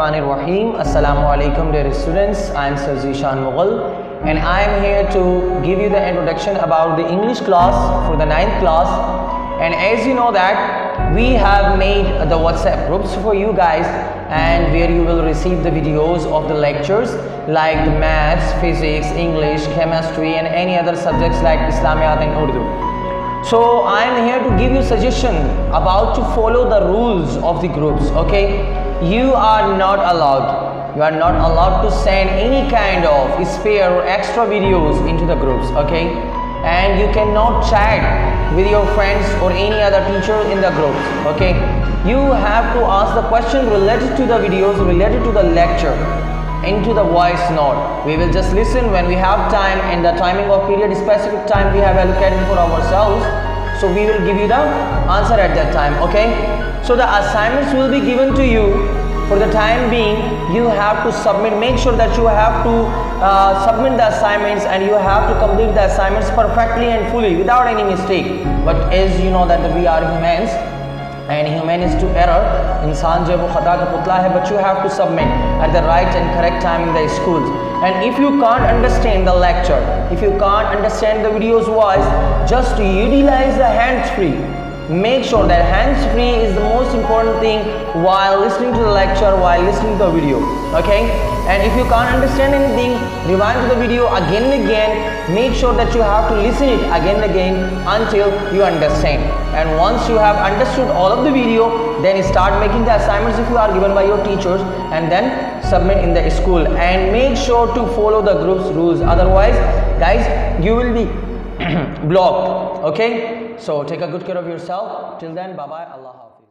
Bismillahirrahmanirrahim. Assalamu alaikum dear students. I am Sir Zishan Mughal and I am here to give you the introduction about the English class for the 9th class. And as you know that we have made the WhatsApp groups for you guys, and where you will receive the videos of the lectures like the maths, physics, English, chemistry and any other subjects like Islamiyat and Urdu. So I am here to give you suggestion about to follow the rules of the groups. Okay, you are not allowed to send any kind of spare or extra videos into the groups. Okay, and you cannot chat with your friends or any other teacher in the groups. Okay, you have to ask the question related to the videos, related to the lecture into the voice note. We will just listen when we have time, and the timing of period, specific time we have allocated for ourselves, so we will give you the answer at that time. Okay, so the assignments will be given to you. For the time being, you have to submit, make sure that you have to submit the assignments, and you have to complete the assignments perfectly and fully without any mistake. But as you know that we are humans, and human is to error, इंसान जो वो खता का पुतला है, but you have to submit at the right and correct time in the schools. And if you can't understand the lecture, if you can't understand the videos voice, just utilize the hands-free. Make sure that hands-free is the most important thing while listening to the lecture, while listening to the video. Okay, and if you can't understand anything, rewind to the video again and again. Make sure that you have to listen it again and again until you understand. And once you have understood all of the video, then start making the assignments if you are given by your teachers, and then submit in the school. And make sure to follow the group's rules, otherwise guys you will be blocked. Okay, so take a good care of yourself. Till then, bye bye, Allah Hafiz.